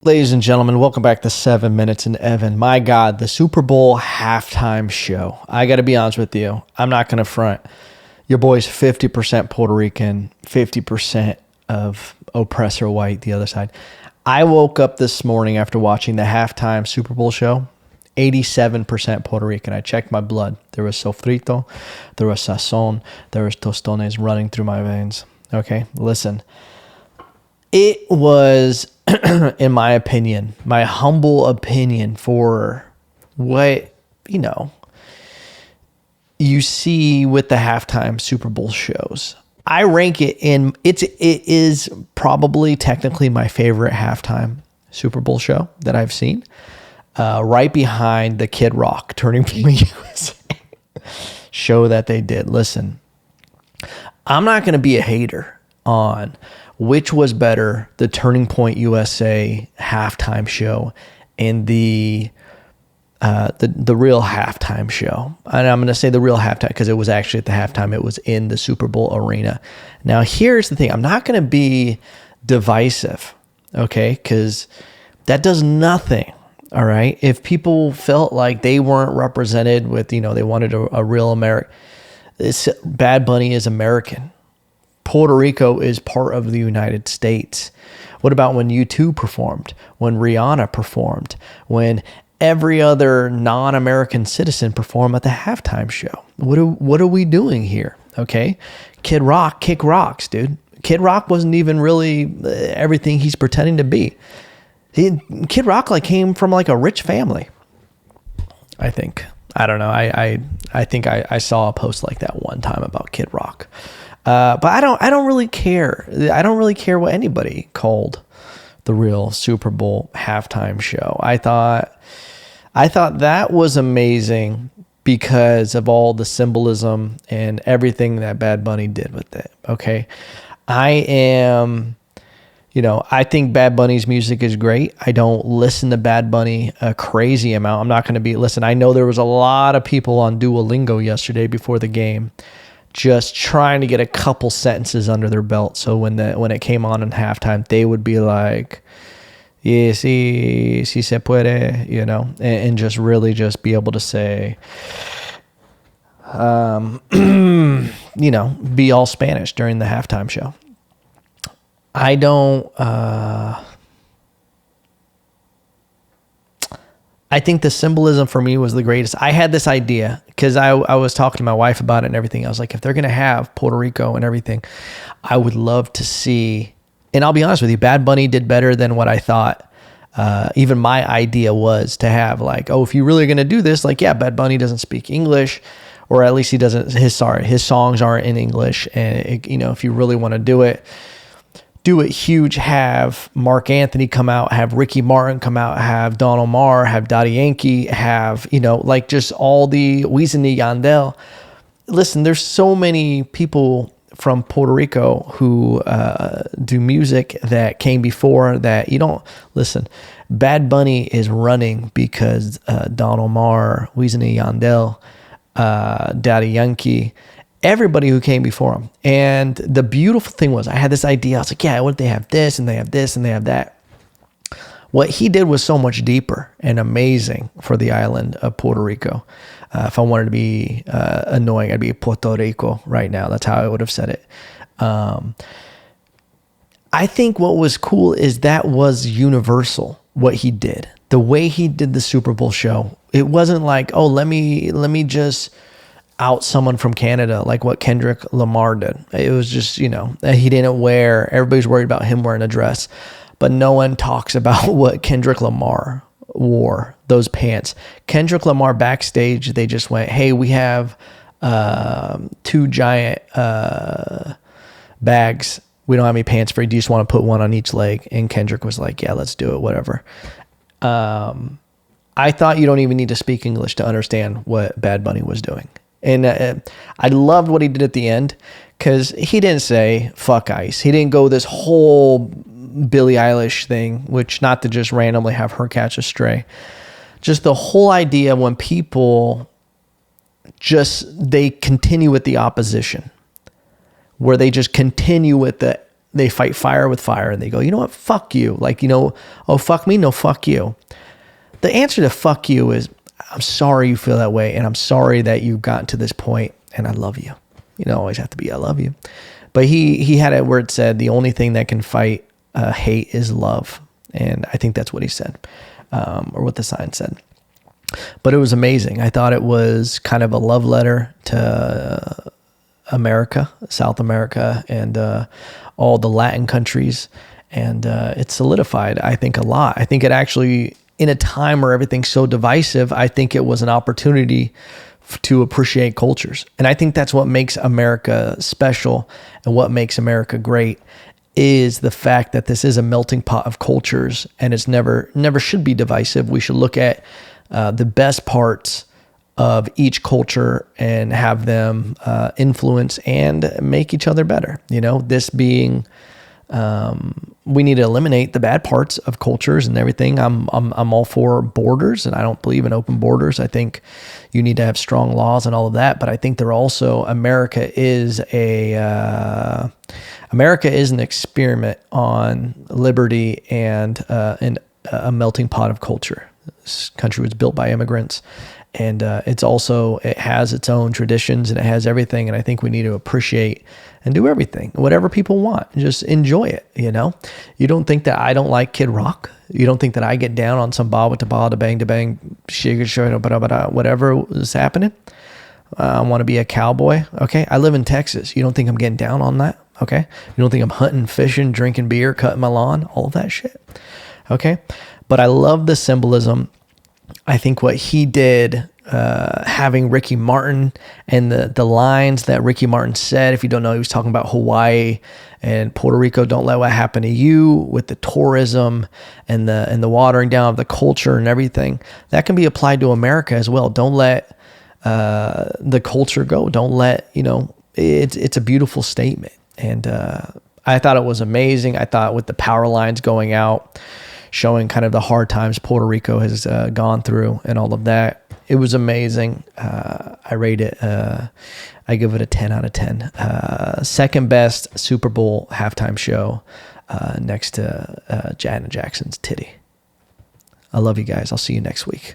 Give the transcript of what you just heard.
Ladies and gentlemen, welcome back to 7 Minutes in Evan. My God, the Super Bowl halftime show. I got to be honest with you. I'm not going to front. Your boy's 50% Puerto Rican, 50% of oppressor white, the other side. I woke up this morning after watching the halftime Super Bowl show, 87% Puerto Rican. I checked my blood. There was sofrito, there was sazon, there was tostones running through my veins. Okay, listen. It was, in my opinion, my humble opinion, for what, you see with the halftime Super Bowl shows. I rank it in, it is probably technically my favorite halftime Super Bowl show that I've seen. Right behind the Kid Rock Turning Point USA show that they did. Listen, I'm not going to be a hater on which was better, the Turning Point USA halftime show and the real halftime show. And I'm going to say the real halftime because it was actually at the halftime. It was in the Super Bowl arena. Now, here's the thing. I'm not going to be divisive, okay? Because that does nothing, all right? If people felt like they weren't represented with, they wanted a real American. Bad Bunny is American. Puerto Rico is part of the United States. What about when U2 performed? When Rihanna performed? When every other non-American citizen performed at the halftime show? What are we doing here? Okay, Kid Rock kick rocks, dude. Kid Rock wasn't even really everything he's pretending to be. Kid Rock came from a rich family. I think. I don't know. I think I saw a post like that one time about Kid Rock. But I don't really care. I don't really care what anybody called the real Super Bowl halftime show. I thought that was amazing because of all the symbolism and everything that Bad Bunny did with it. Okay. I think Bad Bunny's music is great. I don't listen to Bad Bunny a crazy amount. I'm not going to listen. I know there was a lot of people on Duolingo yesterday before the game just trying to get a couple sentences under their belt. So when it came on in halftime, they would be like, yeah, sí se puede, and just really just be able to say, be all Spanish during the halftime show. I think the symbolism for me was the greatest. I had this idea because I was talking to my wife about it and everything. I was like, if they're going to have Puerto Rico and everything, I would love to see, and I'll be honest with you, Bad Bunny did better than what I thought. Even my idea was to have if you're really going to do this, Bad Bunny doesn't speak English, or at least he doesn't, his songs aren't in English. And if you really want to do it huge, have Mark Anthony come out, have Ricky Martin come out, have Don Omar, have Daddy Yankee, have, just all the Wisin y Yandel. Listen, there's so many people from Puerto Rico who do music that came before that you don't listen. Bad Bunny is running because Don Omar, Wisin y Yandel, Daddy Yankee, everybody who came before him. And the beautiful thing was I had this idea. I was like, yeah, what if they have this and they have this and they have that? What he did was so much deeper and amazing for the island of Puerto Rico. If I wanted to be annoying, I'd be Puerto Rico right now. That's how I would have said it. I think what was cool is that was universal, what he did. The way he did the Super Bowl show. It wasn't like, oh, let me just out someone from Canada, like what Kendrick Lamar did. It was just, he didn't wear, everybody's worried about him wearing a dress, but no one talks about what Kendrick Lamar wore, those pants. Kendrick Lamar backstage, they just went, hey, we have 2 giant bags. We don't have any pants for you. Do you just want to put one on each leg? And Kendrick was like, yeah, let's do it, whatever. I thought you don't even need to speak English to understand what Bad Bunny was doing. And I loved what he did at the end because he didn't say, fuck ICE. He didn't go this whole Billie Eilish thing, which not to just randomly have her catch a stray. Just the whole idea when people they continue with the opposition, where they just continue with the they fight fire with fire, and they go, you know what, fuck you. Like, oh, fuck me, no, fuck you. The answer to fuck you is, I'm sorry you feel that way, and I'm sorry that you've gotten to this point, and I love you. You don't always have to be, I love you. But he had it where it said, the only thing that can fight hate is love. And I think that's what he said, or what the sign said. But it was amazing. I thought it was kind of a love letter to America, South America, and all the Latin countries. And it solidified, I think, a lot. I think it actually, in a time where everything's so divisive, I think it was an opportunity to appreciate cultures. And I think that's what makes America special, and what makes America great is the fact that this is a melting pot of cultures, and it's never should be divisive. We should look at the best parts of each culture and have them influence and make each other better. This being, we need to eliminate the bad parts of cultures and everything. I'm all for borders, and I don't believe in open borders. I think you need to have strong laws and all of that. But I think America is an experiment on liberty and a melting pot of culture. This country was built by immigrants, and it has its own traditions, and it has everything. And I think we need to appreciate and do everything, whatever people want. Just enjoy it. You don't think that I don't like Kid Rock. You don't think that I get down on some ba with the ba, da bang, whatever is happening. I want to be a cowboy. Okay. I live in Texas. You don't think I'm getting down on that? Okay. You don't think I'm hunting, fishing, drinking beer, cutting my lawn, all of that shit. Okay. But I love the symbolism. I think what he did, having Ricky Martin and the lines that Ricky Martin said, if you don't know, he was talking about Hawaii and Puerto Rico. Don't let what happened to you with the tourism and the watering down of the culture and everything. That can be applied to America as well. Don't let the culture go. Don't let, it's a beautiful statement. And I thought it was amazing. I thought with the power lines going out, showing kind of the hard times Puerto Rico has gone through and all of that, it was amazing. I rate it, I give it a 10 out of 10. Second best Super Bowl halftime show, next to Janet Jackson's Titty. I love you guys. I'll see you next week.